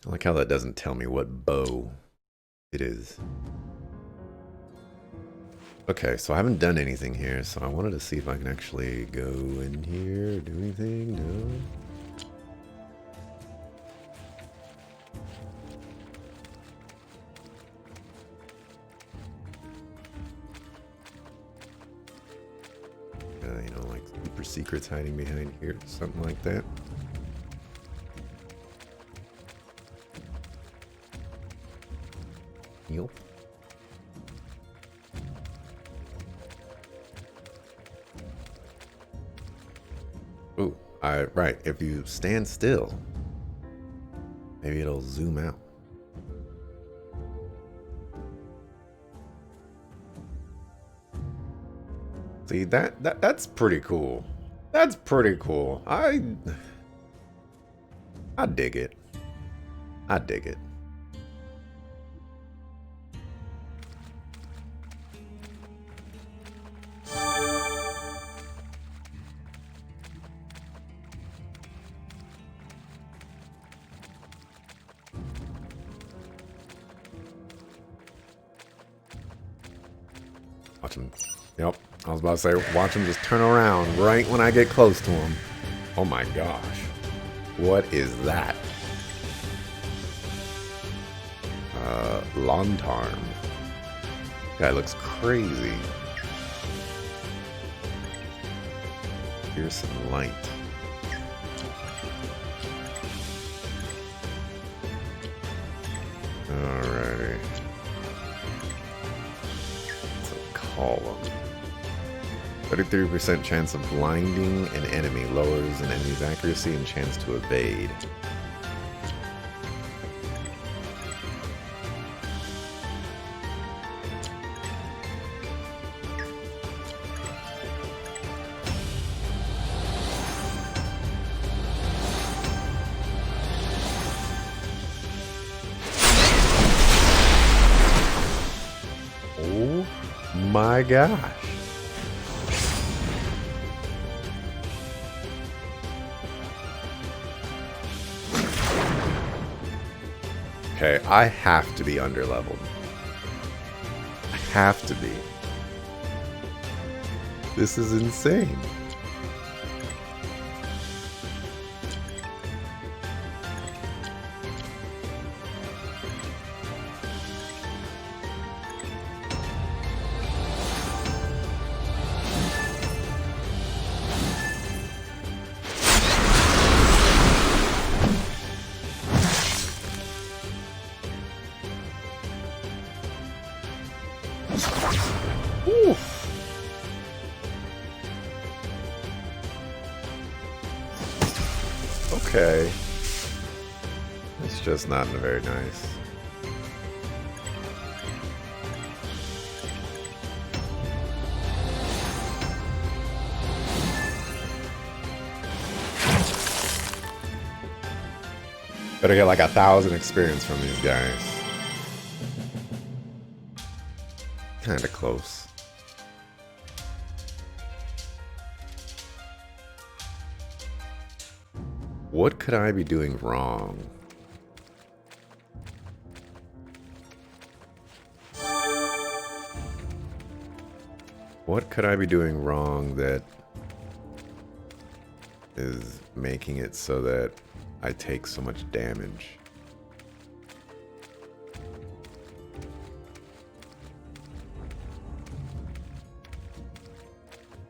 I like how that doesn't tell me what bow it is. Okay, so I haven't done anything here, so I wanted to see if I can actually go in here, do anything, no? You know, like super secrets hiding behind here, something like that. Yup. Ooh, right, if you stand still, maybe it'll zoom out. See, that's pretty cool. That's pretty cool. I dig it. I dig it. Watch him. Yep. I was about to say, watch him just turn around right when I get close to him. Oh my gosh. What is that? Lontarm. Guy looks crazy. Here's some light. Alrighty. It's a column. 33% chance of blinding an enemy lowers an enemy's accuracy and chance to evade. Oh my gosh. Okay, I have to be underleveled. I have to be. This is insane. Oof. Okay. It's just not very nice. Better get like 1,000 experience from these guys. Kinda close. What could I be doing wrong? What could I be doing wrong that is making it so that I take so much damage?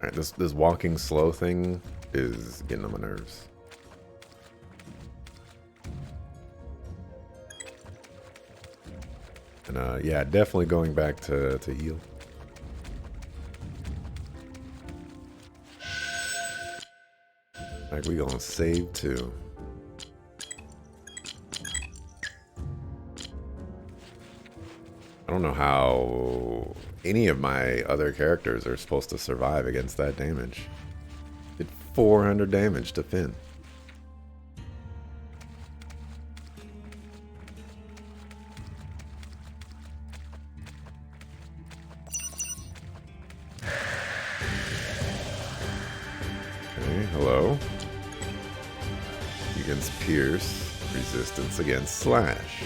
Alright, this walking slow thing is getting on my nerves. And yeah, definitely going back to heal. Like we gonna save too. I don't know how any of my other characters are supposed to survive against that damage. Did 400 damage to Finn. Okay, hello. Against Pierce. Resistance against slash.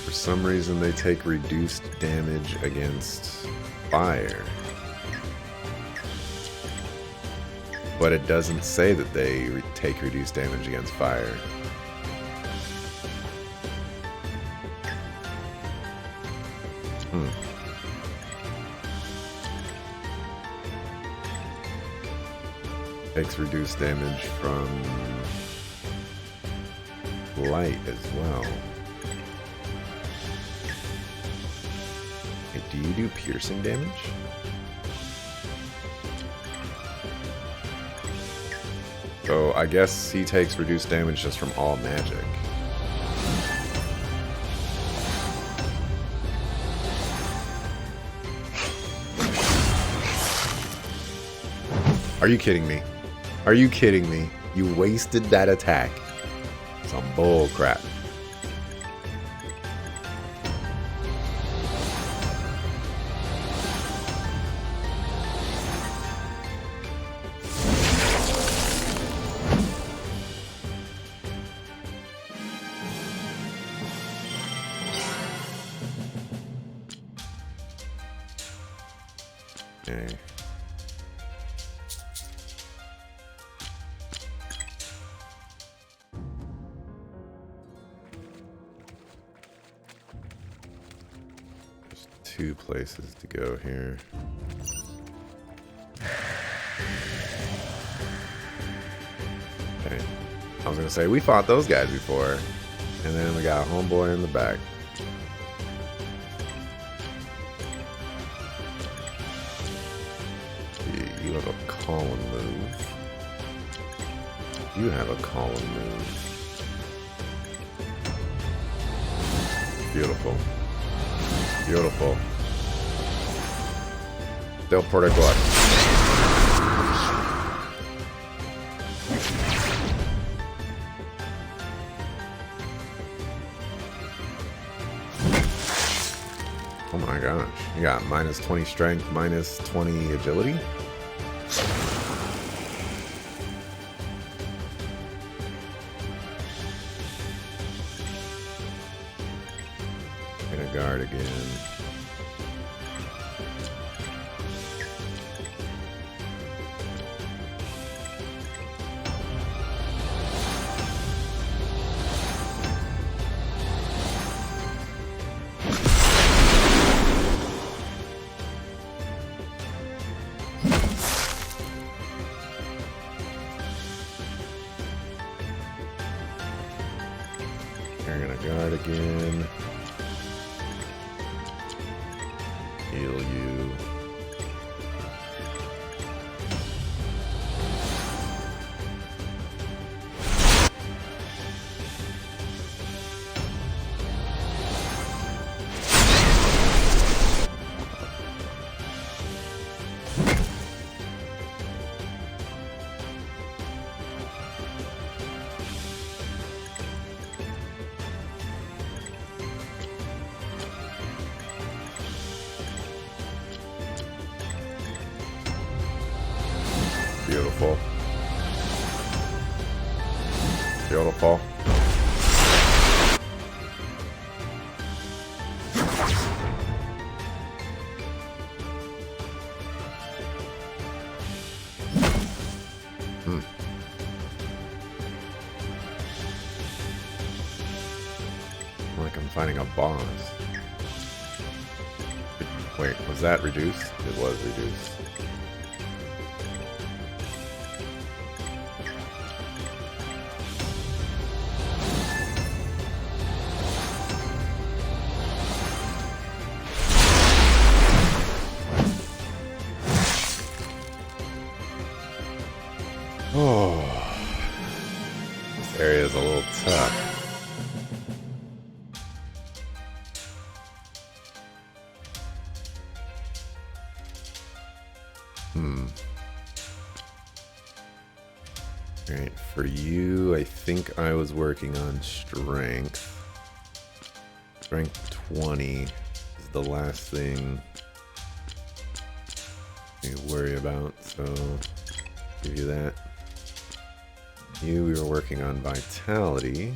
For some reason they take reduced damage against fire. But it doesn't say that they take reduced damage against fire. Takes reduced damage from light as well. Hey, do you do piercing damage? So I guess he takes reduced damage just from all magic. Are you kidding me? Are you kidding me? You wasted that attack. Some bull crap. Okay. There's 2 places to go here. Okay. I was gonna say, we fought those guys before. And then we got a homeboy in the back. You have a column move. You have a column move. Beautiful. Beautiful. Del Portico. Oh my gosh. You got minus 20 strength, minus 20 agility? Gonna guard again. You're gonna guard again. Heal you. Beautiful. Beautiful. Like I'm fighting a boss. Wait, was that reduced? It was reduced. Oh, this area is a little tough. Alright, for you, I think I was working on strength. Strength 20 is the last thing you worry about, so give you that. We were working on vitality.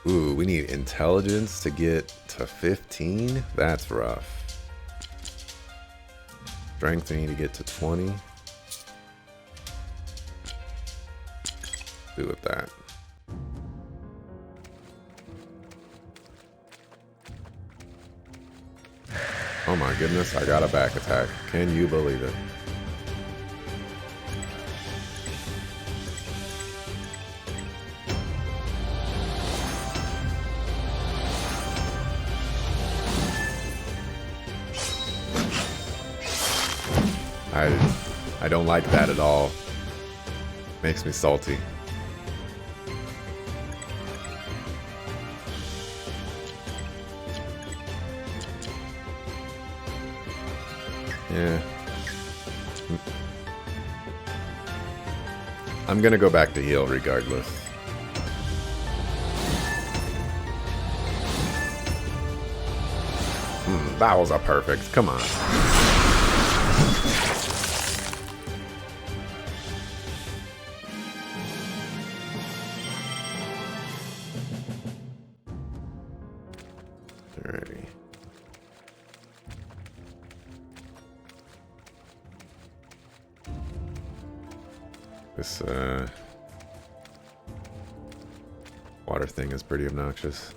Ooh, we need intelligence to get to 15? That's rough. Strength, we need to get to 20. Do with that. Oh my goodness, I got a back attack. Can you believe it? I don't like that at all. Makes me salty. Yeah. I'm gonna go back to heal regardless. That was a perfect. Come on. Alrighty. This water thing is pretty obnoxious.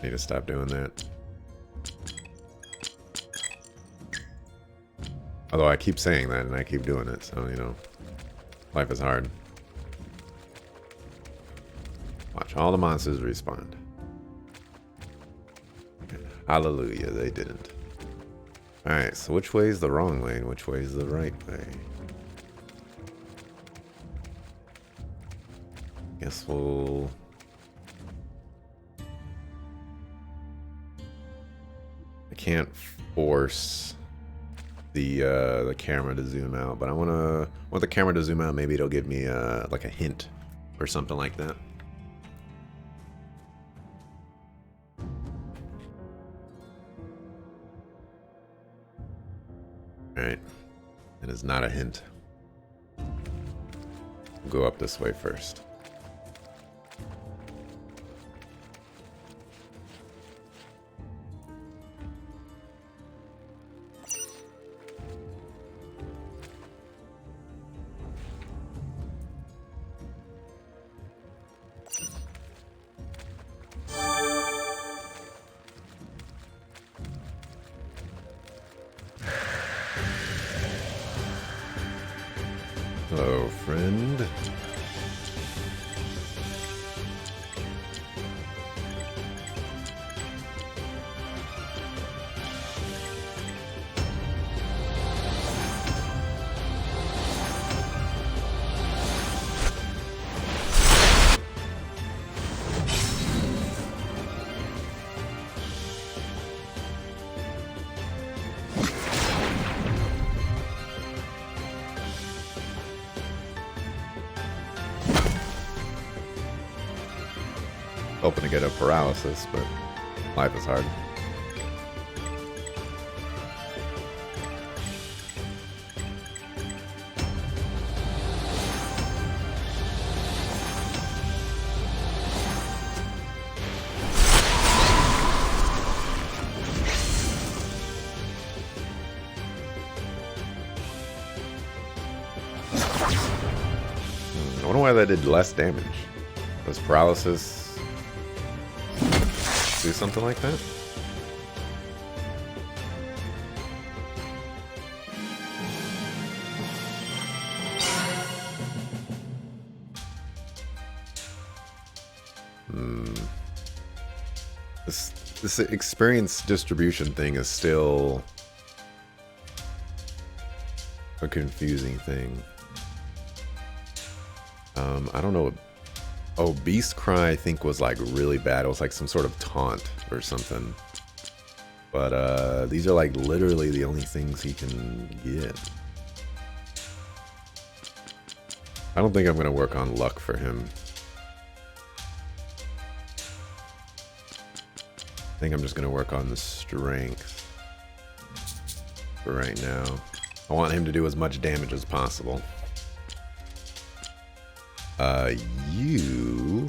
Need to stop doing that. Although I keep saying that and I keep doing it, so, you know, life is hard. Watch, all the monsters respawn. Hallelujah, they didn't. Alright, so which way is the wrong way and which way is the right way? Guess we'll... I can't force the camera to zoom out, but I want the camera to zoom out. Maybe it'll give me like a hint or something like that. All right, it is not a hint. We'll go up this way first. Hello, friend. Hoping to get a paralysis, but life is hard. I wonder why that did less damage. Was paralysis do something like that? This experience distribution thing is still a confusing thing. I don't know. Oh, Beast Cry I think was like really bad. It was like some sort of taunt or something. But these are like literally the only things he can get. I don't think I'm going to work on luck for him. I think I'm just going to work on the strength for right now. I want him to do as much damage as possible. You...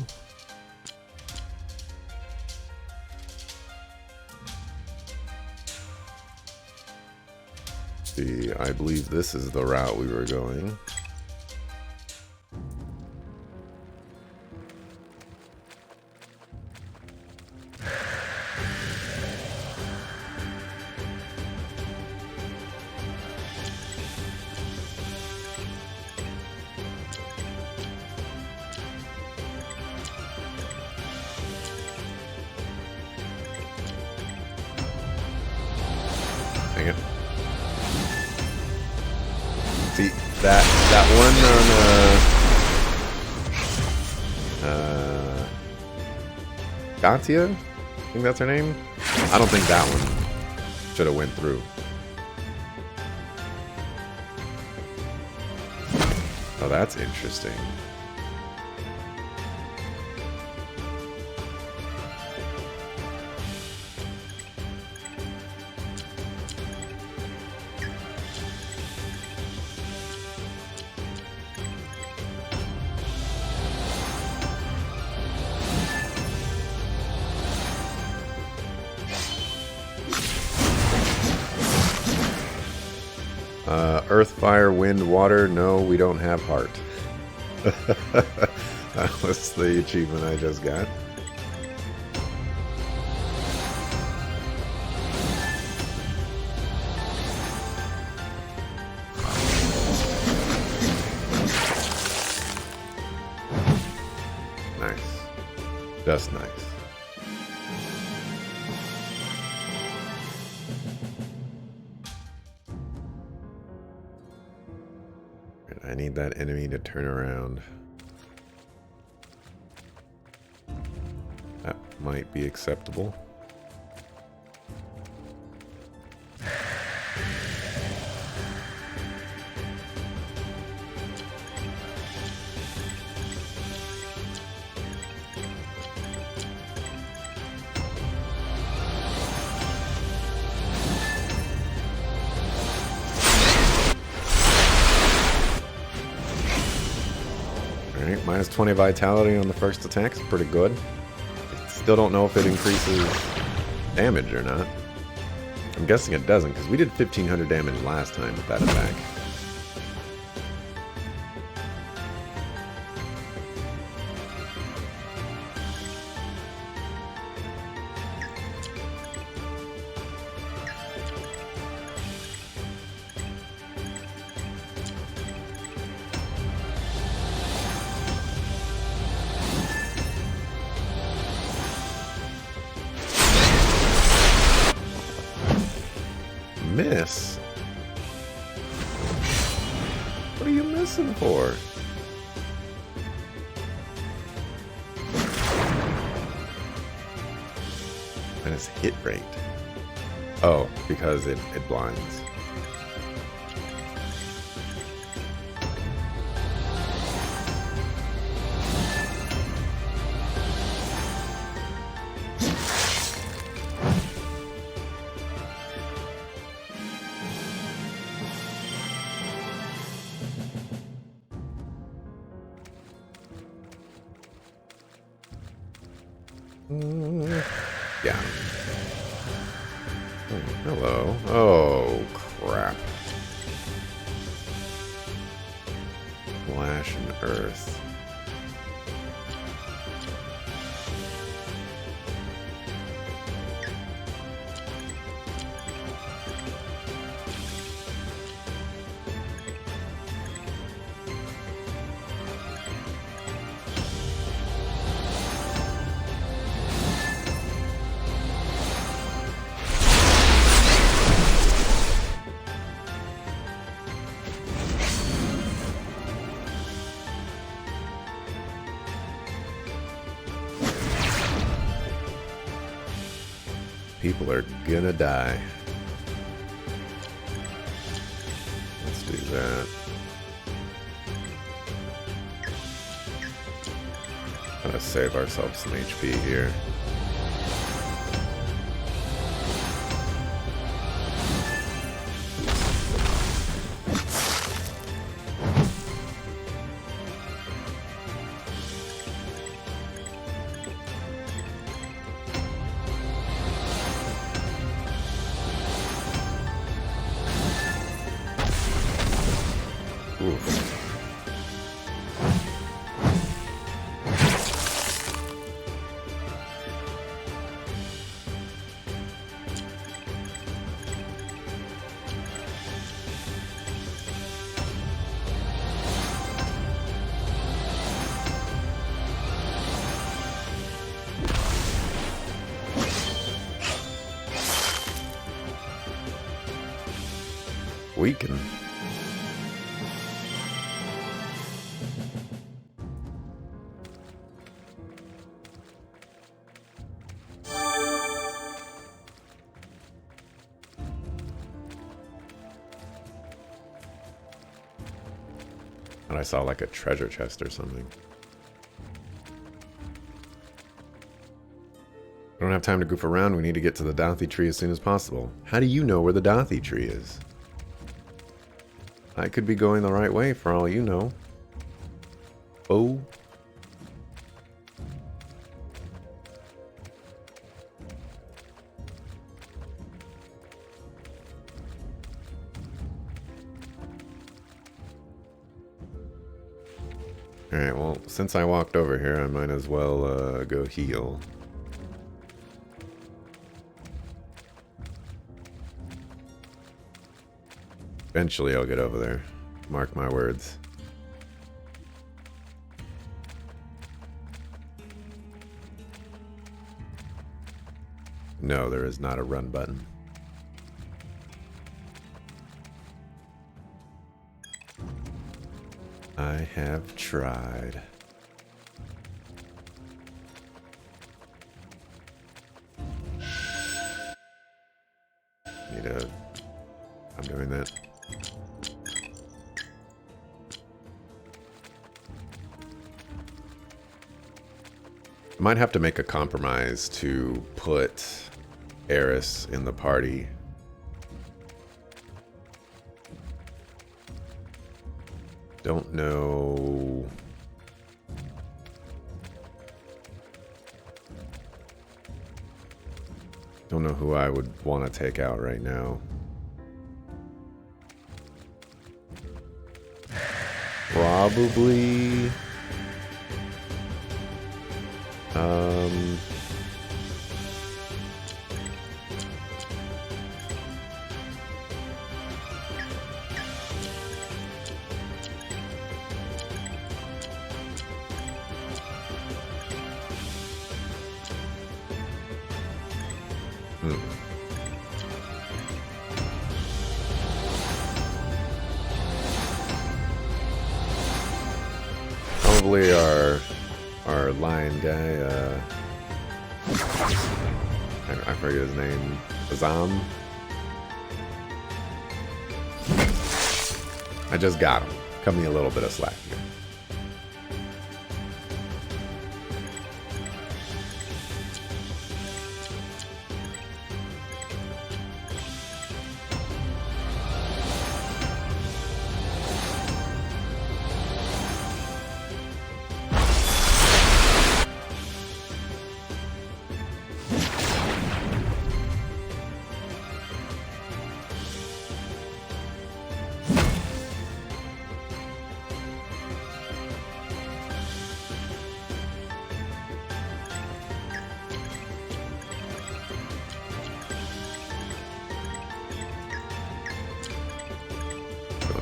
See, I believe this is the route we were going. Dang it. See, that one on Gatia? I think that's her name. I don't think that one should have went through. Oh, that's interesting. Earth, fire, wind, water. No, we don't have heart. That was the achievement I just got. Nice. Just nice. I need that enemy to turn around. That might be acceptable. Alright, minus 20 vitality on the first attack is pretty good. Still don't know if it increases damage or not. I'm guessing it doesn't, because we did 1500 damage last time with that attack. Miss? What are you missing for? Minus hit rate. Oh, because it blinds. Yeah. Oh, hello. Oh, crap. Flash and earth. people are gonna die. Let's do that. Gotta save ourselves some HP here. Oof. Weaken. And I saw like a treasure chest or something. I don't have time to goof around. We need to get to the Dathi tree as soon as possible. How do you know where the Dathi tree is? I could be going the right way for all you know. Oh. Alright, well, since I walked over here, I might as well go heal. Eventually I'll get over there. Mark my words. No, there is not a run button. I have tried. I'm doing that. Might have to make a compromise to put Eris in the party. Don't know. Don't know who I would want to take out right now. Probably. Probably our lion guy, I forget his name, Azam. I just got him. Cut me a little bit of slack here.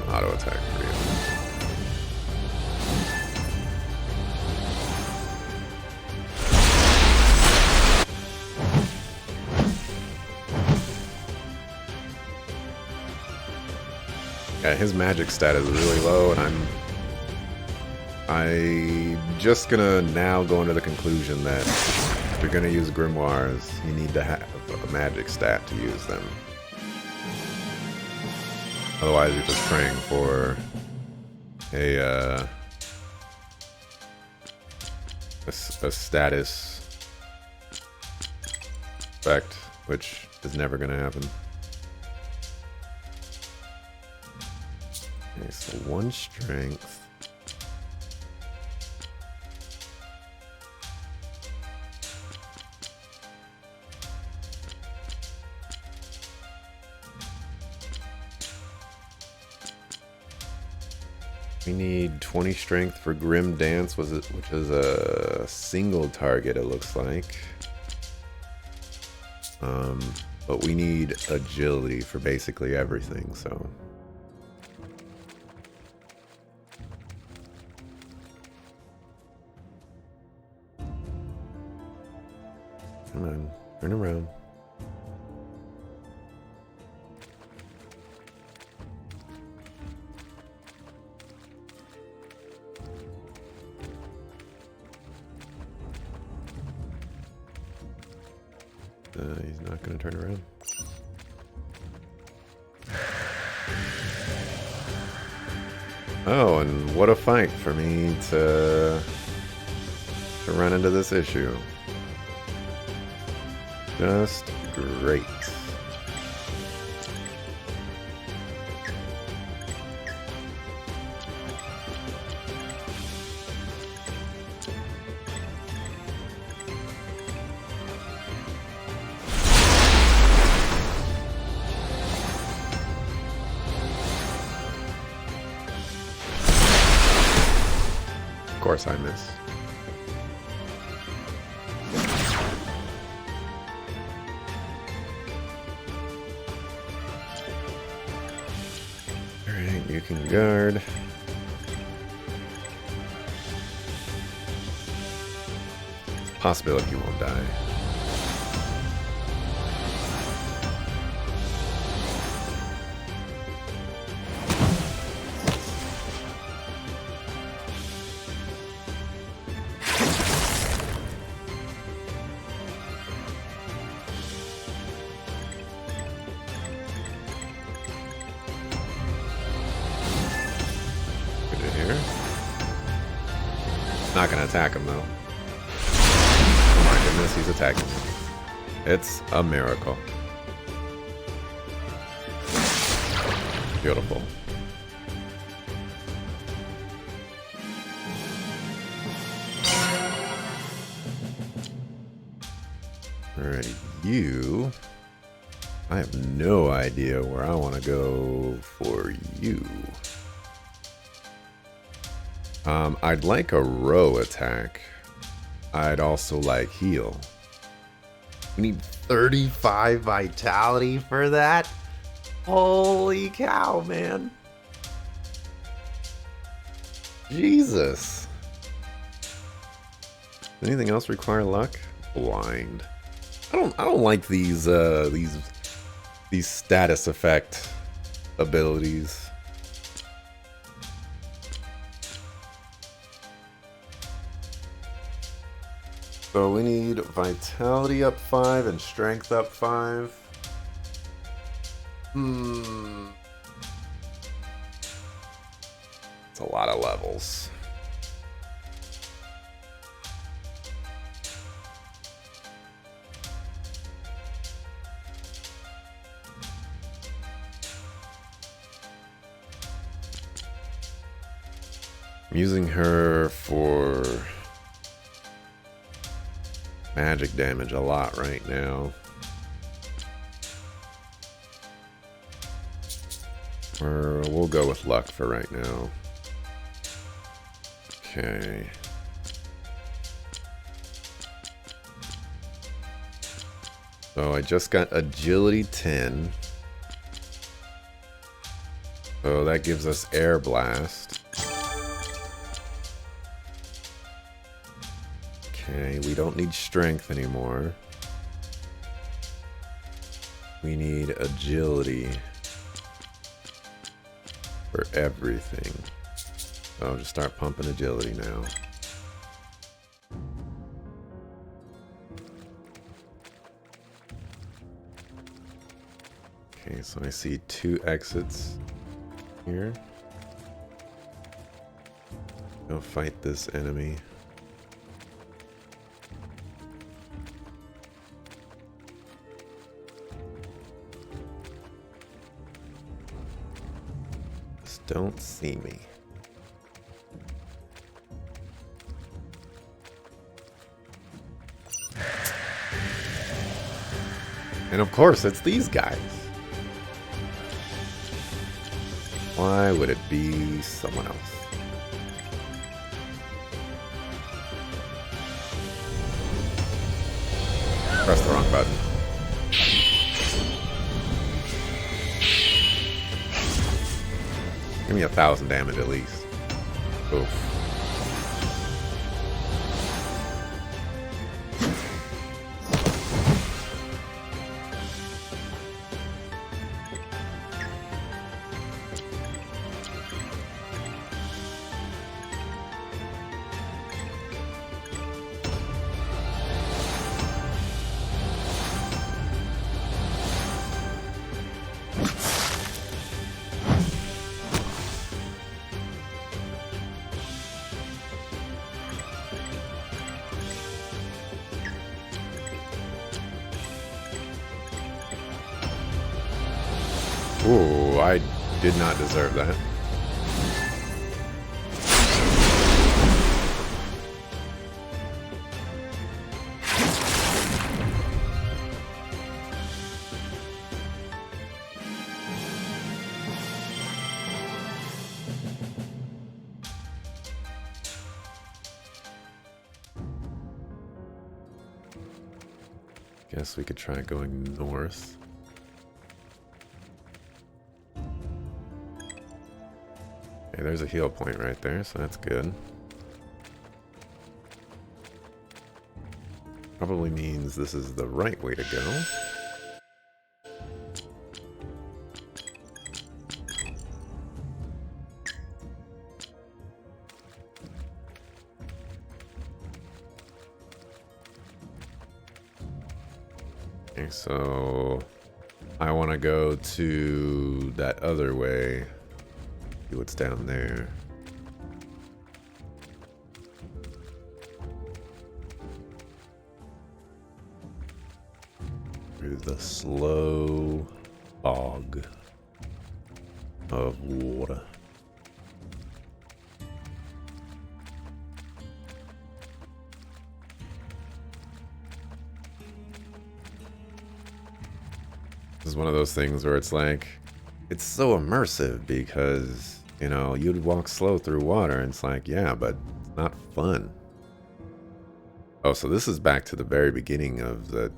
Auto attack for you. Yeah, his magic stat is really low, and I'm just gonna now go into the conclusion that If you're gonna use grimoires, you need to have a magic stat to use them. Otherwise, you're just praying for a status effect, which is never gonna happen. Okay, so 1 strength. We need 20 strength for Grim Dance, which is a single target, it looks like. But we need agility for basically everything, so. Come on, turn around. He's not going to turn around. Oh, and what a fight for me to run into this issue. Just great. Of course I miss. Alright, you can guard. Possibility you won't die. Not gonna attack him though. Oh my goodness, he's attacking me. It's a miracle. Beautiful. Alright, you. I have no idea where I want to go for you. I'd like a row attack. I'd also like heal. We need 35 vitality for that? Holy cow, man. Jesus. Anything else require luck? Blind. I don't like these status effect abilities. So we need vitality up 5 and strength up 5. It's a lot of levels. I'm using her for magic damage a lot right now. Or we'll go with luck for right now. Okay. So I just got agility 10. So that gives us air blast. Okay, we don't need strength anymore. We need agility for everything. So I'll just start pumping agility now. So I see 2 exits here. Go fight this enemy. Just don't see me. And of course, it's these guys. Why would it be someone else? Press the wrong button. Give me 1,000 damage at least. Oof. Ooh, I did not deserve that. Guess we could try going north. Okay, there's a heal point right there, so that's good. Probably means this is the right way to go. Okay, so I want to go to that other way. See what's down there. Through the slow fog of water. This is one of those things where it's like, it's so immersive because, you know, you'd walk slow through water and it's like, yeah, but it's not fun. Oh, so this is back to the very beginning of the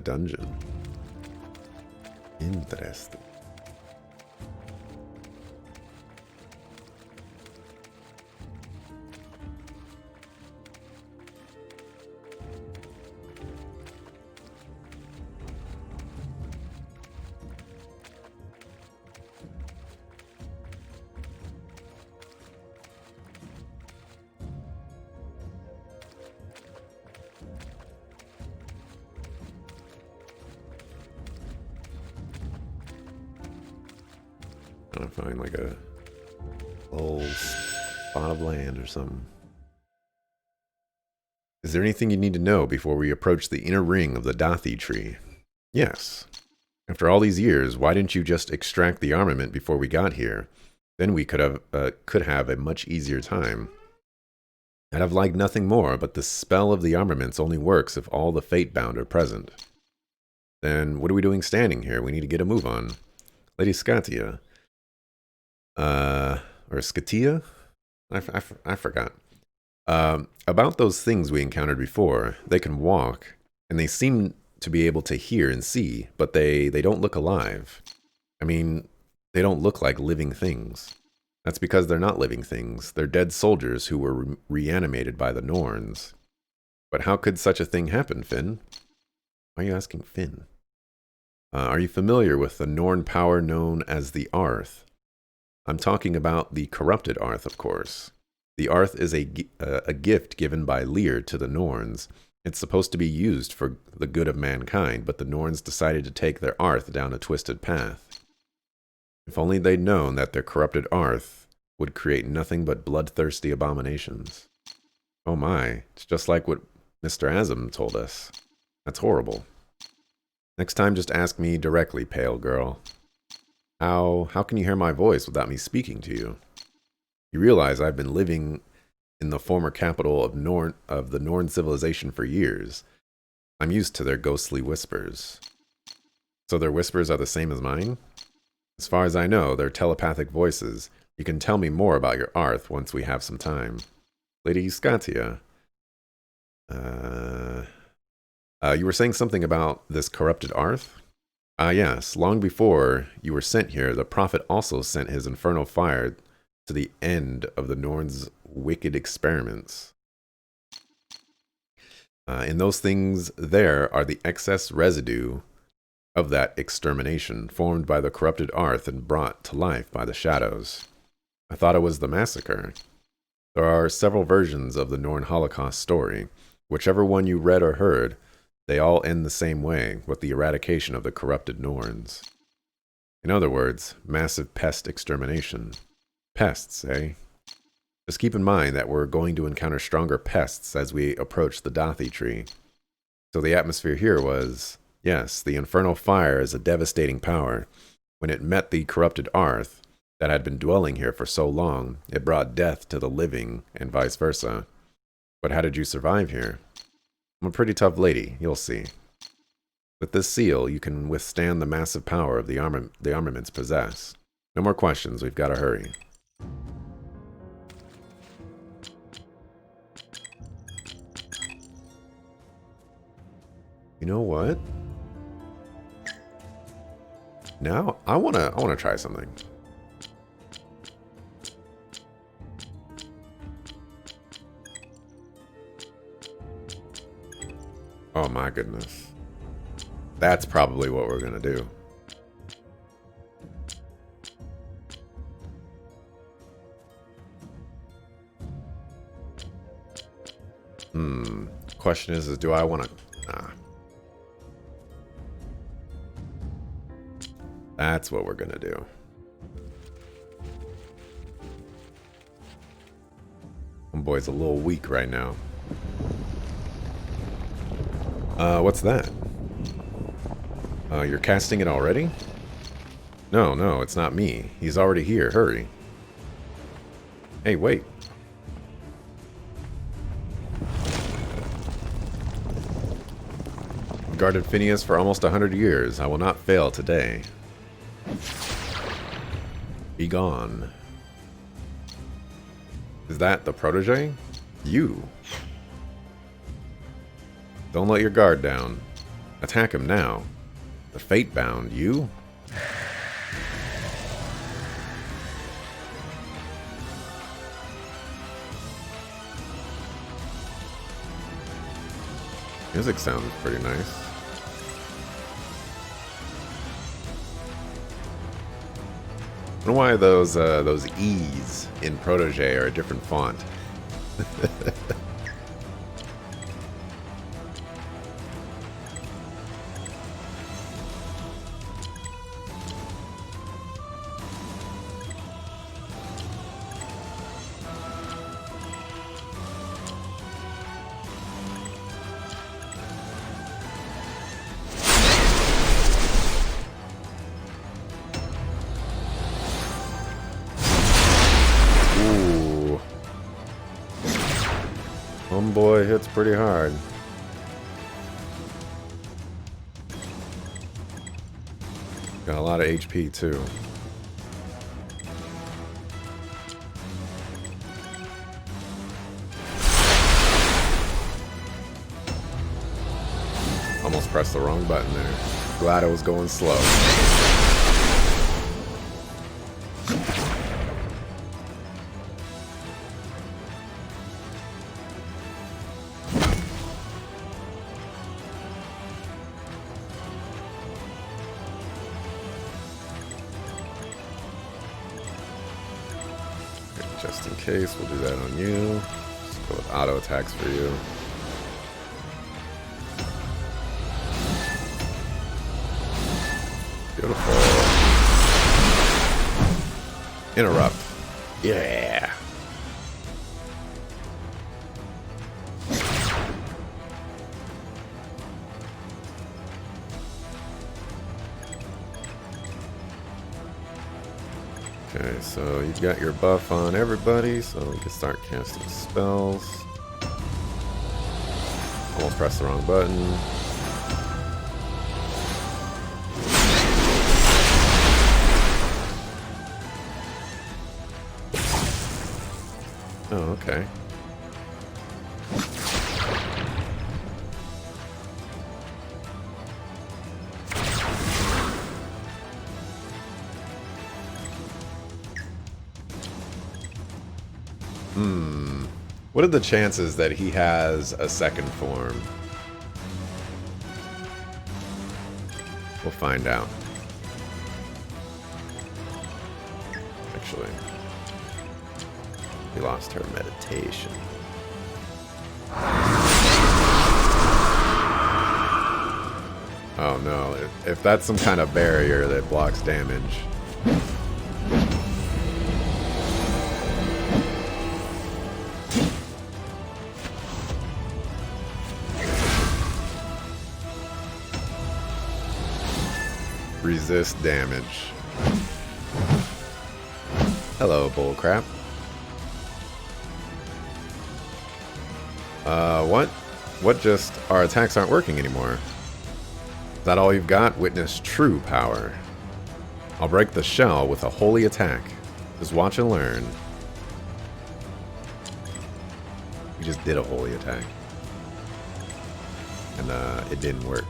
dungeon. Interesting. Trying to find like a old spot of land or something. Is there anything you need to know before we approach the inner ring of the Dathi tree? Yes. After all these years, why didn't you just extract the armament before we got here? Then we could have a much easier time. I'd have liked nothing more, but the spell of the armaments only works if all the Fatebound are present. Then what are we doing standing here? We need to get a move on. Lady Scatia. Or Scatia? I forgot. About those things we encountered before. They can walk, and they seem to be able to hear and see, but they don't look alive. I mean, they don't look like living things. That's because they're not living things. They're dead soldiers who were reanimated by the Norns. But how could such a thing happen, Finn? Why are you asking Finn? Are you familiar with the Norn power known as the Arth? I'm talking about the corrupted Arth, of course. The Arth is a gift given by Lear to the Norns, It's supposed to be used for the good of mankind, but the Norns decided to take their Arth down a twisted path. If only they'd known that their corrupted Arth would create nothing but bloodthirsty abominations. Oh my, it's just like what Mr. Azam told us. That's horrible. Next time, just ask me directly, pale girl. How can you hear my voice without me speaking to you? You realize I've been living in the former capital of the Norn civilization for years. I'm used to their ghostly whispers. So their whispers are the same as mine? As far as I know, they're telepathic voices. You can tell me more about your Arth once we have some time. Lady Scatia. You were saying something about this corrupted Arth? Yes. Long before you were sent here, the Prophet also sent his infernal fire to the end of the Norn's wicked experiments. In those things there are the excess residue of that extermination, formed by the corrupted Arth and brought to life by the shadows. I thought it was the massacre. There are several versions of the Norn Holocaust story. Whichever one you read or heard, they all end the same way, with the eradication of the corrupted Norns. In other words, massive pest extermination. Pests, eh? Just keep in mind that we're going to encounter stronger pests as we approach the Dathi tree. So the atmosphere here was, yes, the infernal fire is a devastating power. When it met the corrupted Arth that had been dwelling here for so long, it brought death to the living and vice versa. But how did you survive here? I'm a pretty tough lady, you'll see. With this seal, you can withstand the massive power of the armaments possess. No more questions, we've got to hurry. You know what? Now I wanna try something. Oh my goodness. That's probably what we're gonna do. Question is do I wanna... Nah. That's what we're gonna do. Homeboy's a little weak right now. What's that? You're casting it already? No, it's not me. He's already here. Hurry. Hey, wait. Guarded Phineas for almost 100 years. I will not fail today. Be gone. Is that the protege? You. Don't let your guard down. Attack him now. The fate-bound, you? Music sounds pretty nice. I don't know why those E's in Protege are a different font. Homeboy hits pretty hard. Got a lot of HP too. Almost pressed the wrong button there. Glad I was going slow. Just in case, we'll do that on you. Just go with auto attacks for you. Interrupt. Yeah. Okay, so you've got your buff on everybody, so we can start casting spells. Almost pressed the wrong button. Oh, okay. What are the chances that he has a second form? We'll find out. Actually, we lost her meditation. Oh no, if that's some kind of barrier that blocks damage. Resist damage. Hello, bullcrap. What? What just... Our attacks aren't working anymore. Is that all you've got? Witness true power. I'll break the shell with a holy attack. Just watch and learn. We just did a holy attack. And, it didn't work.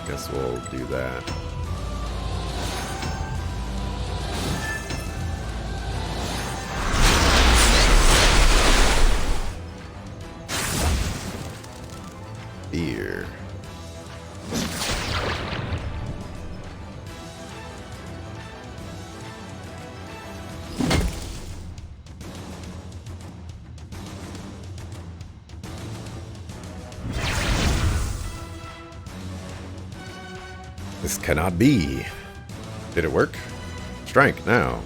Guess we'll do that. Fear. This cannot be. Did it work? Strike now.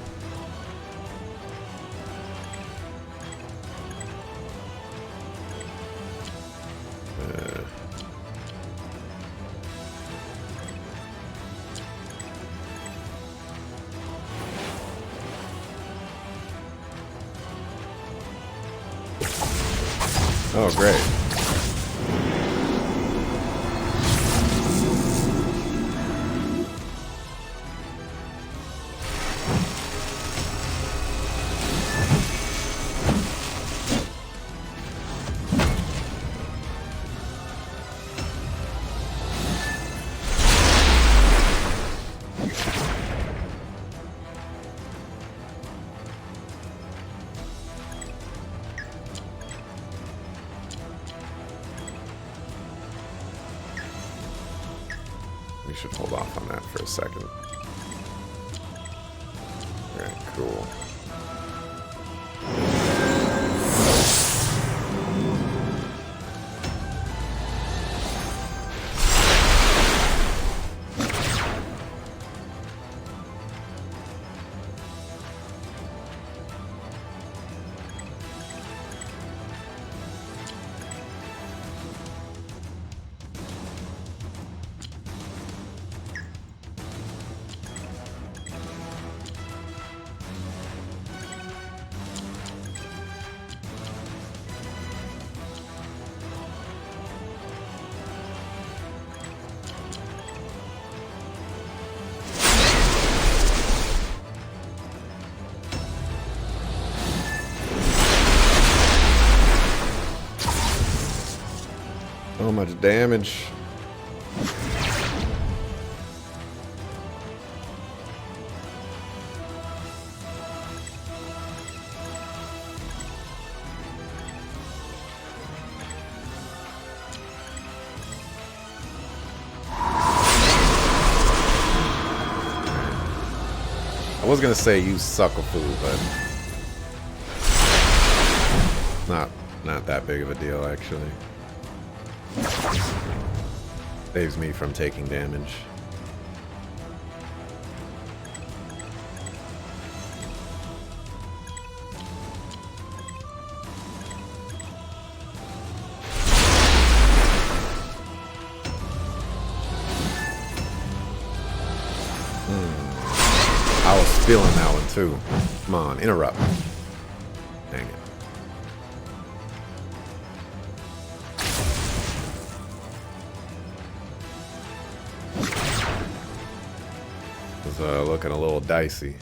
Oh, great. We should hold off on that for a second. Alright, cool. So much damage. I was gonna say use Suckle-Foo, but not that big of a deal actually. Saves me from taking damage. feeling that one too. Come on, interrupt. Dang it. It's looking a little dicey.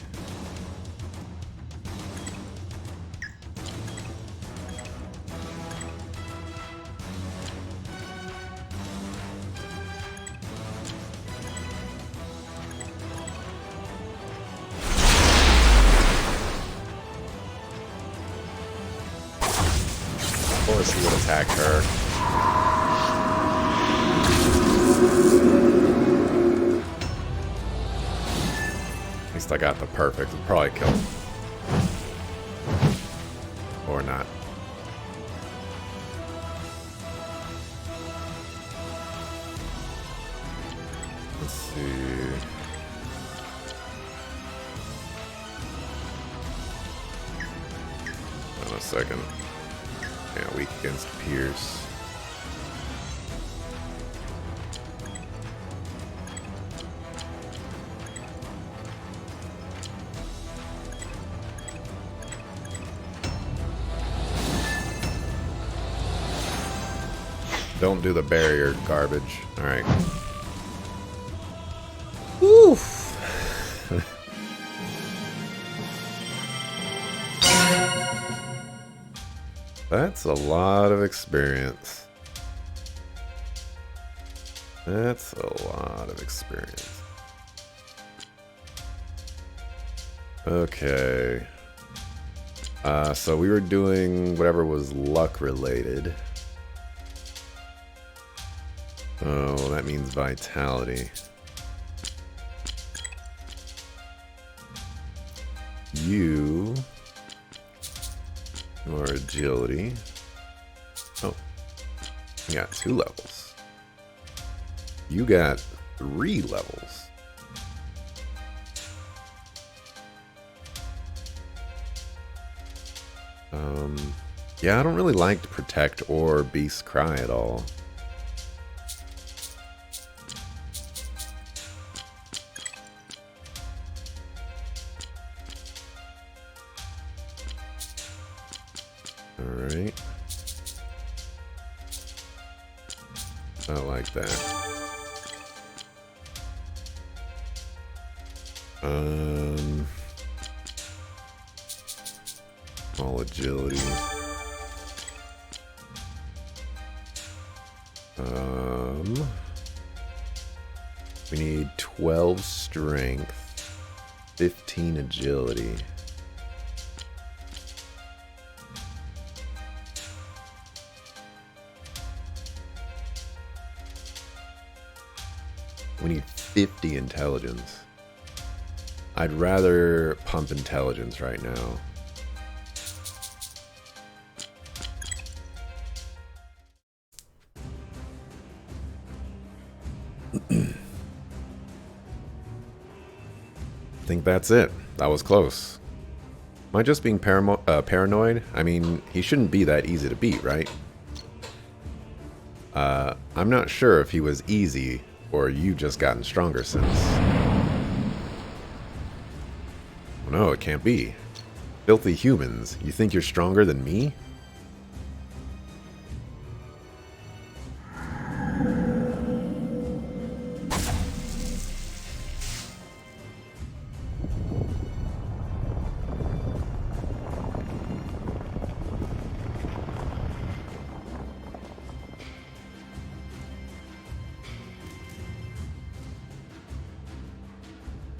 Of course he would attack her. At least I got the perfect. It'll probably kill him. Or not. Let's see. Hold on a second. Yeah, weak against Pierce. Don't do the barrier garbage. Alright. Oof. That's a lot of experience. That's a lot of experience. Okay. So we were doing whatever was luck related. Oh, that means vitality. You... or agility. Oh. You got 2 levels. You got 3 levels. Yeah, I don't really like Protect or Beast Cry at all. Alright. I like that. All agility. We need 12 strength, 15 agility. We need 50 intelligence. I'd rather pump intelligence right now. I think that's it. That was close. Am I just being paranoid? I mean, he shouldn't be that easy to beat, right? I'm not sure if he was easy or you just gotten stronger since. Oh, no, it can't be. Filthy humans, you think you're stronger than me?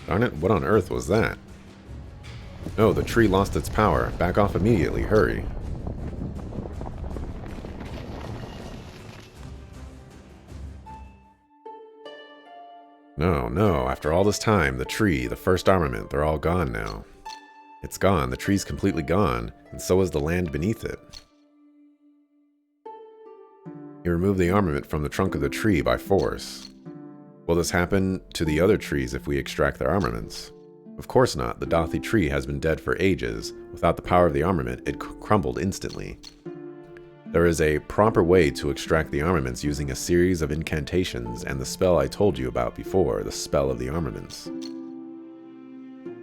Darn it, what on earth was that? Oh, the tree lost its power. Back off immediately, hurry. No, no, after all this time, the tree, the first armament, they're all gone now. It's gone, the tree's completely gone, and so is the land beneath it. You remove the armament from the trunk of the tree by force. Will this happen to the other trees if we extract their armaments? Of course not. The Dathi tree has been dead for ages. Without the power of the armament, it crumbled instantly. There is a proper way to extract the armaments using a series of incantations and the spell I told you about before, the spell of the armaments.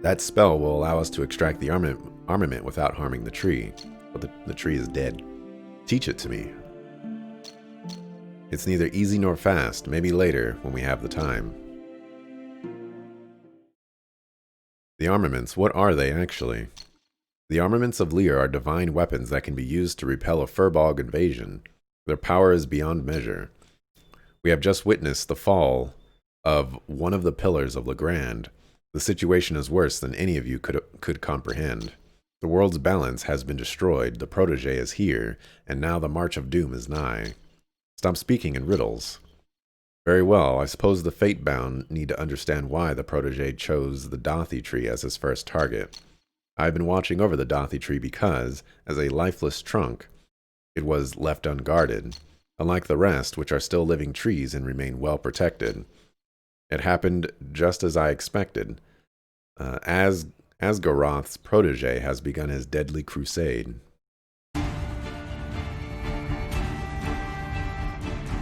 That spell will allow us to extract the armament without harming the tree, but the tree is dead. Teach it to me. It's neither easy nor fast, maybe later when we have the time. The armaments, what are they actually? The armaments of Lear are divine weapons that can be used to repel a Furbolg invasion. Their power is beyond measure. We have just witnessed the fall of one of the pillars of Legrand. The situation is worse than any of you could comprehend. The world's balance has been destroyed, the protege is here, and now the march of doom is nigh. Stop speaking in riddles. Very well, I suppose the fate-bound need to understand why the protege chose the Dathi tree as his first target. I have been watching over the Dathi tree because, as a lifeless trunk, it was left unguarded, unlike the rest, which are still living trees and remain well protected. It happened just as I expected. Asgaroth's protege has begun his deadly crusade.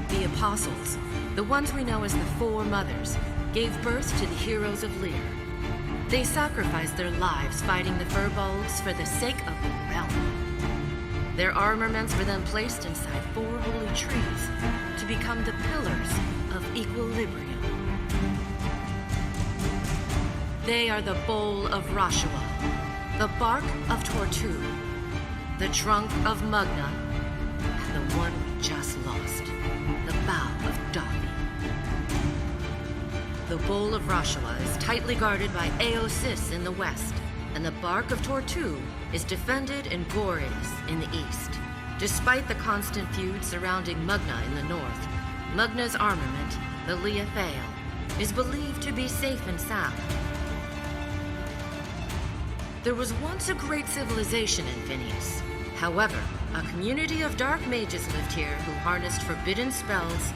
The Apostles, the ones we know as the Four Mothers, gave birth to the heroes of Lear. They sacrificed their lives fighting the Furbolgs for the sake of the realm. Their armaments were then placed inside 4 holy trees to become the pillars of equilibrium. They are the bowl of Rashua, the bark of Tortu, the trunk of Mugna, and the one we just lost, the bough of Dathi. The bowl of Rashua is tightly guarded by Aosis in the west, and the bark of Tortu is defended in Gores in the east. Despite the constant feud surrounding Mugna in the north, Mugna's armament, the Leofael, is believed to be safe and sound. There was once a great civilization in Phineas. However, a community of dark mages lived here who harnessed forbidden spells,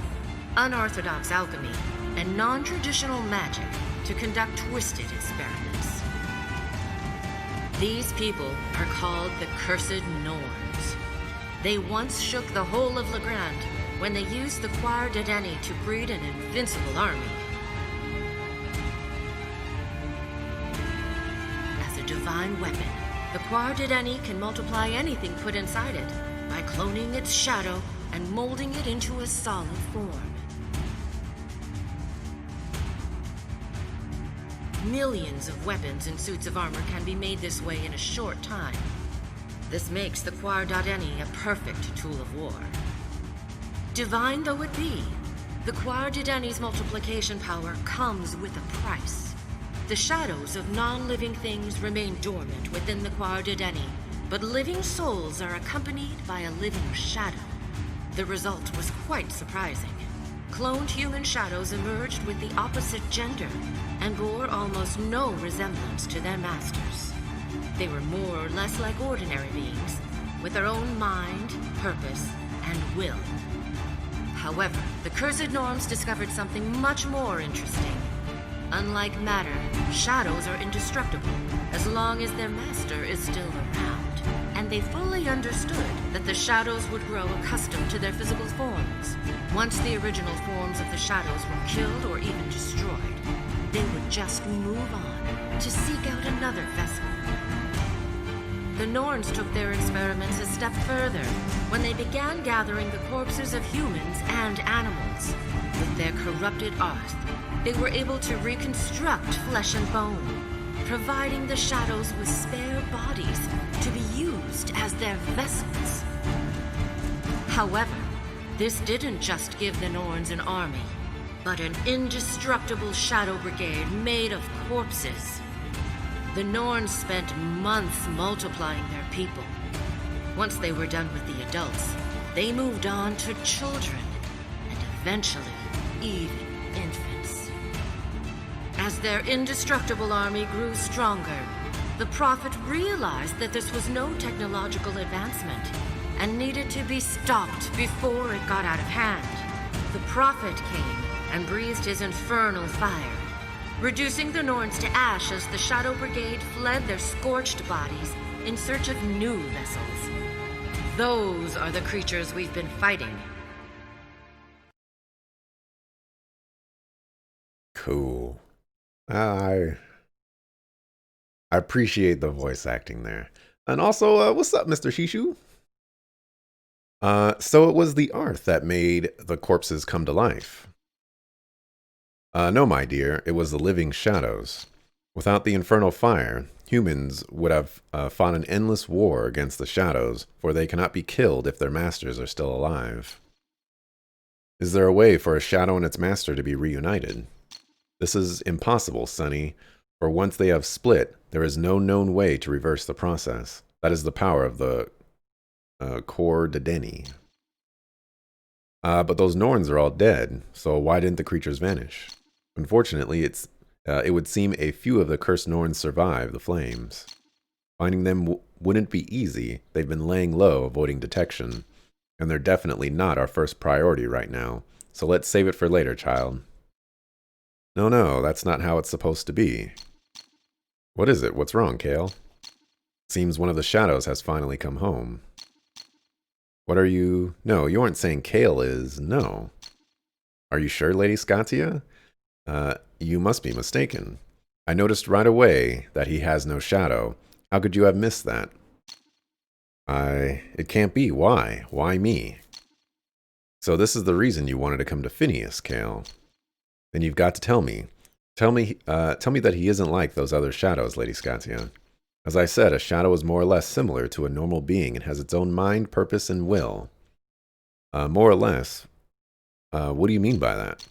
unorthodox alchemy, and non-traditional magic to conduct twisted experiments. These people are called the Cursed Norns. They once shook the whole of Legrand when they used the Quar Dedeni to breed an invincible army. As a divine weapon, the Quar Dedeni can multiply anything put inside it by cloning its shadow and molding it into a solid form. Millions of weapons and suits of armor can be made this way in a short time. This makes the Quar Dedeni a perfect tool of war. Divine though it be, the Quar Dedeni's multiplication power comes with a price. The shadows of non-living things remain dormant within the Quar Dedeni, but living souls are accompanied by a living shadow. The result was quite surprising. Cloned human shadows emerged with the opposite gender and bore almost no resemblance to their masters. They were more or less like ordinary beings, with their own mind, purpose, and will. However, the Cursed Norns discovered something much more interesting. Unlike matter, shadows are indestructible as long as their master is still around, and they fully understood that the shadows would grow accustomed to their physical forms. Once the original forms of the shadows were killed or even destroyed, they would just move on to seek out another vessel. The Norns took their experiments a step further when they began gathering the corpses of humans and animals. With their corrupted art, they were able to reconstruct flesh and bone, providing the shadows with spare bodies to be used as their vessels. However, this didn't just give the Norns an army, but an indestructible shadow brigade made of corpses. The Norns spent months multiplying their people. Once they were done with the adults, they moved on to children, and eventually even infants. As their indestructible army grew stronger, the Prophet realized that this was no technological advancement and needed to be stopped before it got out of hand. The Prophet came and breathed his infernal fire, reducing the Norns to ash as the Shadow Brigade fled their scorched bodies in search of new vessels. Those are the creatures we've been fighting. Cool. I appreciate the voice acting there. And also, what's up, Mr. Shishu? So it was the Arth that made the corpses come to life. No, my dear, it was the living shadows. Without the infernal fire, humans would have fought an endless war against the shadows, for they cannot be killed if their masters are still alive. Is there a way for a shadow and its master to be reunited? This is impossible, Sonny, for once they have split, there is no known way to reverse the process. That is the power of the Core Dedeni. But those Norns are all dead, so why didn't the creatures vanish? Unfortunately, it would seem a few of the cursed Norns survive the flames. Finding them wouldn't be easy. They've been laying low, avoiding detection. And they're definitely not our first priority right now. So let's save it for later, child. No, that's not how it's supposed to be. What is it? What's wrong, Kale? Seems one of the shadows has finally come home. What are you... No, you aren't saying Kale is... No. Are you sure, Lady Scotia? You must be mistaken. I noticed right away that he has no shadow. How could you have missed that? It can't be. Why? Why me? So this is the reason you wanted to come to Phineas, Kale. Then you've got to tell me. Tell me that he isn't like those other shadows, Lady Scotia. As I said, a shadow is more or less similar to a normal being and has its own mind, purpose, and will. More or less. What do you mean by that?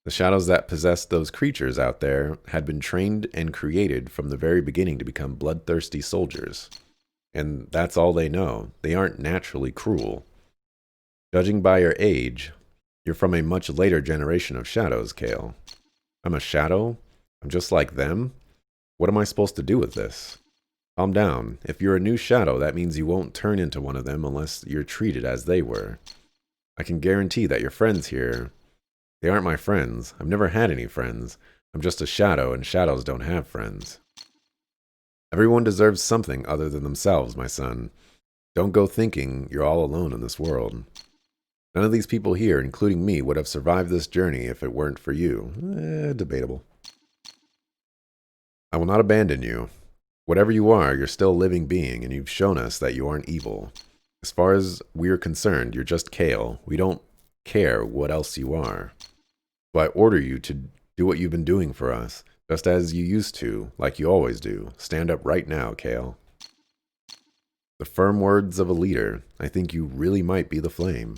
The shadows that possessed those creatures out there had been trained and created from the very beginning to become bloodthirsty soldiers. And that's all they know. They aren't naturally cruel. Judging by your age, you're from a much later generation of shadows, Kale. I'm a shadow? I'm just like them? What am I supposed to do with this? Calm down. If you're a new shadow, that means you won't turn into one of them unless you're treated as they were. I can guarantee that your friends here... They aren't my friends. I've never had any friends. I'm just a shadow, and shadows don't have friends. Everyone deserves something other than themselves, my son. Don't go thinking you're all alone in this world. None of these people here, including me, would have survived this journey if it weren't for you. Debatable. I will not abandon you. Whatever you are, you're still a living being, and you've shown us that you aren't evil. As far as we're concerned, you're just Kale. We don't care what else you are. So I order you to do what you've been doing for us, just as you used to, like you always do. Stand up right now, Kale. The firm words of a leader. I think you really might be the flame.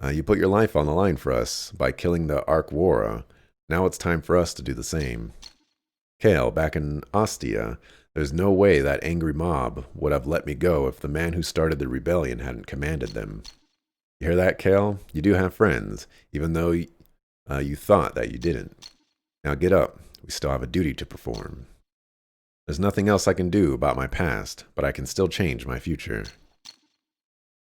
You put your life on the line for us by killing the Arkwara. Now it's time for us to do the same. Kale, back in Ostia, there's no way that angry mob would have let me go if the man who started the rebellion hadn't commanded them. You hear that, Kale? You do have friends, even though you thought that you didn't. Now get up. We still have a duty to perform. There's nothing else I can do about my past, but I can still change my future.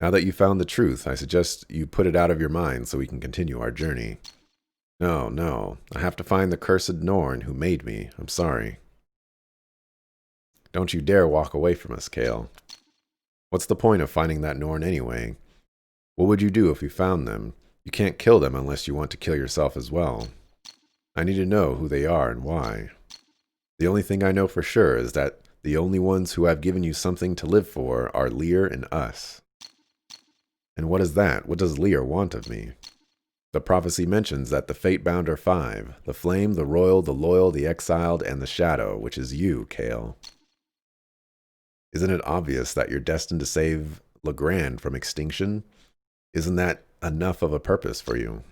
Now that you found the truth, I suggest you put it out of your mind so we can continue our journey. No. I have to find the cursed Norn who made me. I'm sorry. Don't you dare walk away from us, Kale. What's the point of finding that Norn anyway? What would you do if you found them? You can't kill them unless you want to kill yourself as well. I need to know who they are and why. The only thing I know for sure is that the only ones who have given you something to live for are Lear and us. And what is that? What does Lear want of me? The prophecy mentions that the fate-bound are 5. The flame, the royal, the loyal, the exiled, and the shadow, which is you, Kale. Isn't it obvious that you're destined to save Legrand from extinction? Isn't that enough of a purpose for you?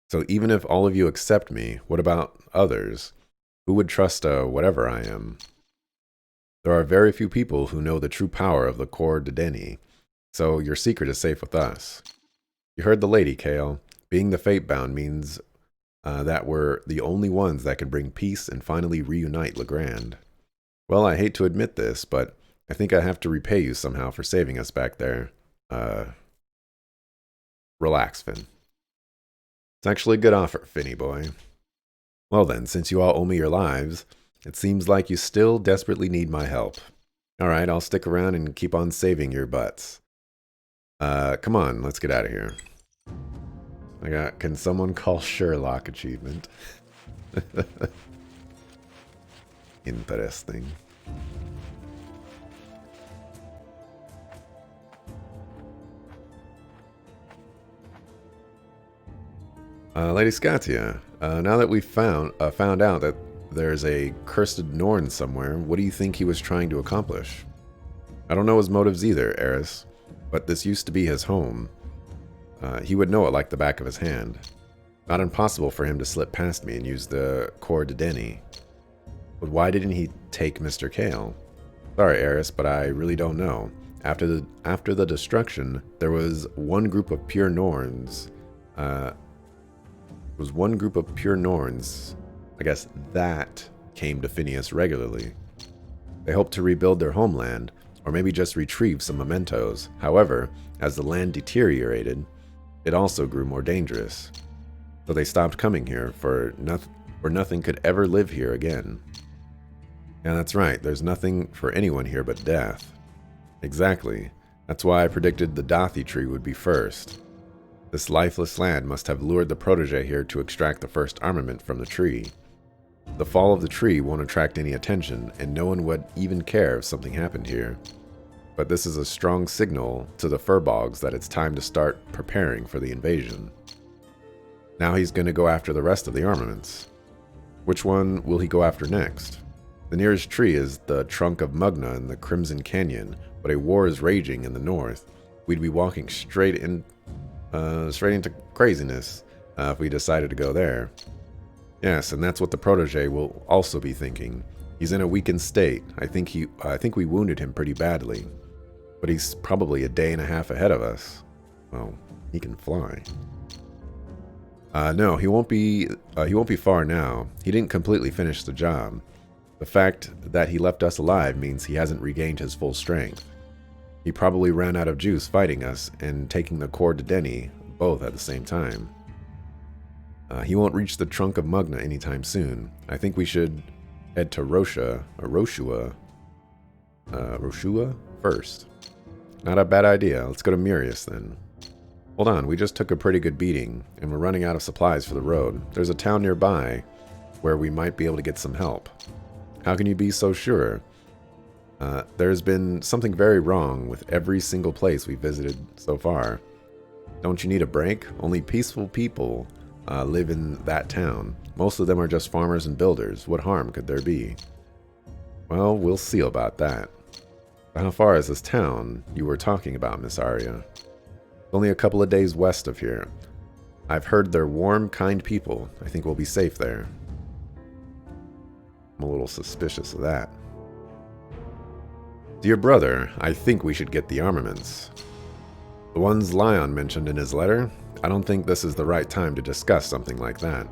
So even if all of you accept me, what about others? Who would trust whatever I am? There are very few people who know the true power of the Core Dedeni, so your secret is safe with us. You heard the lady, Kale. Being the fate-bound means that we're the only ones that can bring peace and finally reunite Legrand. Well, I hate to admit this, but I think I have to repay you somehow for saving us back there. Relax, Finn. It's actually a good offer, Finny boy. Well then, since you all owe me your lives, it seems like you still desperately need my help. Alright, I'll stick around and keep on saving your butts. Come on, let's get out of here. Can someone call Sherlock achievement? Interesting. Lady Scatia, now that we've found out that there's a cursed Norn somewhere, what do you think he was trying to accomplish? I don't know his motives either, Eris, but this used to be his home. He would know it like the back of his hand. Not impossible for him to slip past me and use the Cor Deni. But why didn't he take Mr. Kale? Sorry, Eris, but I really don't know. After the destruction, there was one group of pure Norns. I guess, that came to Phineas regularly. They hoped to rebuild their homeland, or maybe just retrieve some mementos. However, as the land deteriorated, it also grew more dangerous. So they stopped coming here, for nothing could ever live here again. Yeah, that's right, there's nothing for anyone here but death. Exactly. That's why I predicted the Dathi tree would be first. This lifeless land must have lured the protege here to extract the first armament from the tree. The fall of the tree won't attract any attention, and no one would even care if something happened here. But this is a strong signal to the Furbogs that it's time to start preparing for the invasion. Now he's going to go after the rest of the armaments. Which one will he go after next? The nearest tree is the trunk of Mugna in the Crimson Canyon, but a war is raging in the north. We'd be walking straight into craziness if we decided to go there. Yes, and that's what the protege will also be thinking. He's in a weakened state. I think we wounded him pretty badly, but he's probably a day and a half ahead of us. Well, he can fly. No, he won't be far now. He didn't completely finish the job. The fact that he left us alive means he hasn't regained his full strength. He probably ran out of juice fighting us and taking the Cor Deni both at the same time. He won't reach the trunk of Mugna anytime soon. I think we should head to Roshua first. Not a bad idea. Let's go to Murius then. Hold on, we just took a pretty good beating, and we're running out of supplies for the road. There's a town nearby where we might be able to get some help. How can you be so sure? There's been something very wrong with every single place we visited so far. Don't you need a break? Only peaceful people live in that town. Most of them are just farmers and builders. What harm could there be? Well, we'll see about that. How far is this town you were talking about, Miss Arya? Only a couple of days west of here. I've heard they're warm, kind people. I think we'll be safe there. I'm a little suspicious of that. Dear brother, I think we should get the armaments. The ones Lion mentioned in his letter? I don't think this is the right time to discuss something like that.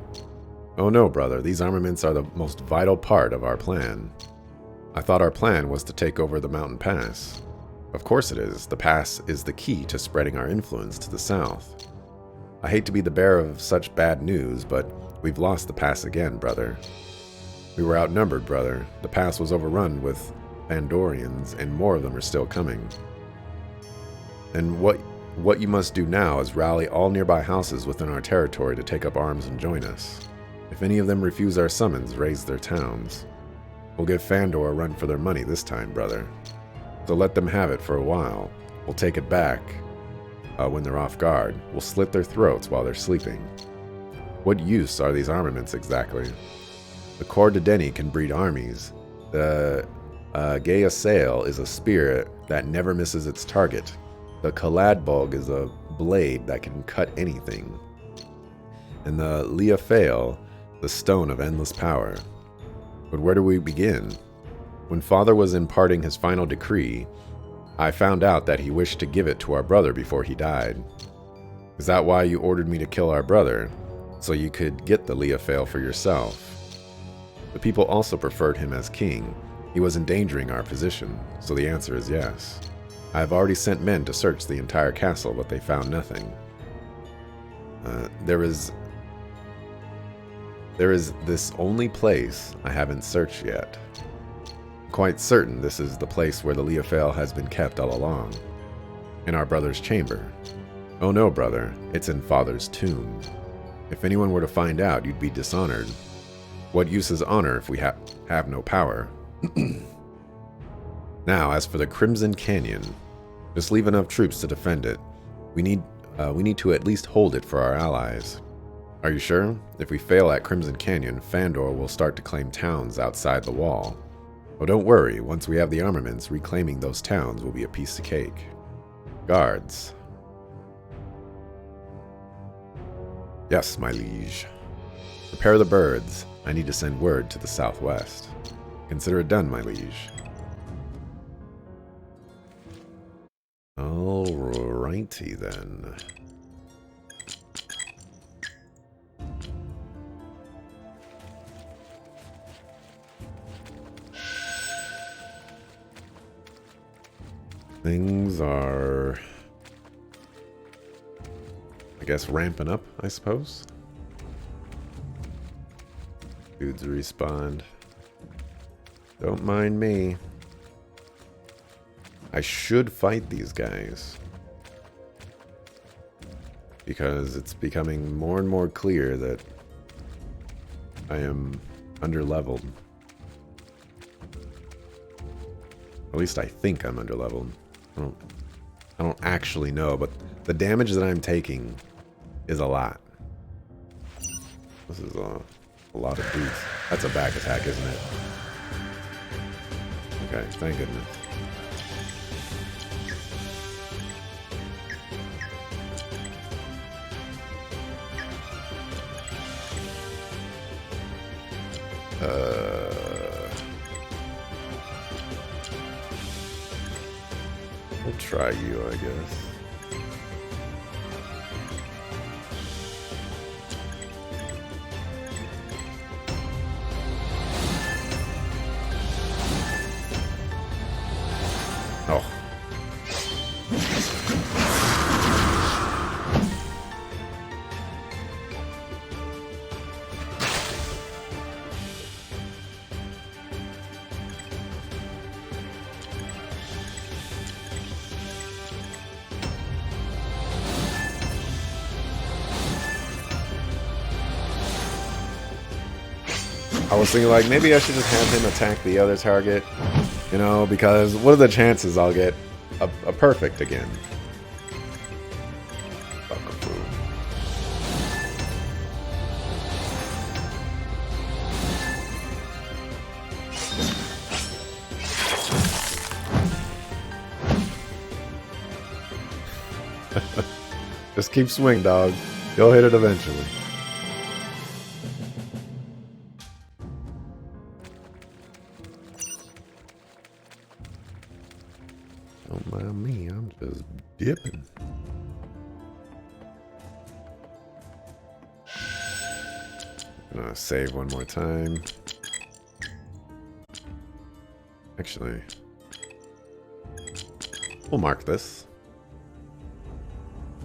Oh no, brother, these armaments are the most vital part of our plan. I thought our plan was to take over the mountain pass. Of course it is. The pass is the key to spreading our influence to the south. I hate to be the bearer of such bad news, but we've lost the pass again, brother. We were outnumbered, brother. The pass was overrun with Pandorians, and more of them are still coming. And what you must do now is rally all nearby houses within our territory to take up arms and join us. If any of them refuse our summons, raise their towns. We'll give Fandor a run for their money this time, brother. So let them have it for a while. We'll take it back when they're off guard. We'll slit their throats while they're sleeping. What use are these armaments exactly? The Cor Deni can breed armies. The Gaia Sail is a spear that never misses its target. The Kaladbog is a blade that can cut anything. And the Leafail, the stone of endless power. But where do we begin? When Father was imparting his final decree, I found out that he wished to give it to our brother before he died. Is that why you ordered me to kill our brother? So you could get the Leafail for yourself? The people also preferred him as king. He was endangering our position, so the answer is yes. I have already sent men to search the entire castle, but they found nothing. There is this only place I haven't searched yet. I'm quite certain this is the place where the Leafail has been kept all along. In our brother's chamber. Oh no, brother, it's in Father's tomb. If anyone were to find out, you'd be dishonored. What use is honor if we have no power? Now, as for the Crimson Canyon, just leave enough troops to defend it. We need to at least hold it for our allies. Are you sure? If we fail at Crimson Canyon, Fandor will start to claim towns outside the wall. Oh, don't worry. Once we have the armaments, reclaiming those towns will be a piece of cake. Guards. Yes, my liege. Prepare the birds. I need to send word to the southwest. Consider it done, my liege. Alrighty then. Things are, I guess, ramping up, I suppose. Dudes respawned. Don't mind me. I should fight these guys, because it's becoming more and more clear that I am underleveled. At least I think I'm underleveled. I don't actually know, but the damage that I'm taking is a lot. This is a lot of dudes. That's a back attack, isn't it? Okay, thank goodness. We'll try you, I guess. Oh. I was thinking, like, maybe I should just have him attack the other target, you know, because what are the chances I'll get a perfect again? Just keep swinging, dog. You'll hit it eventually. Don't mind me, I'm just dipping. Gonna save one more time. Actually, we'll mark this.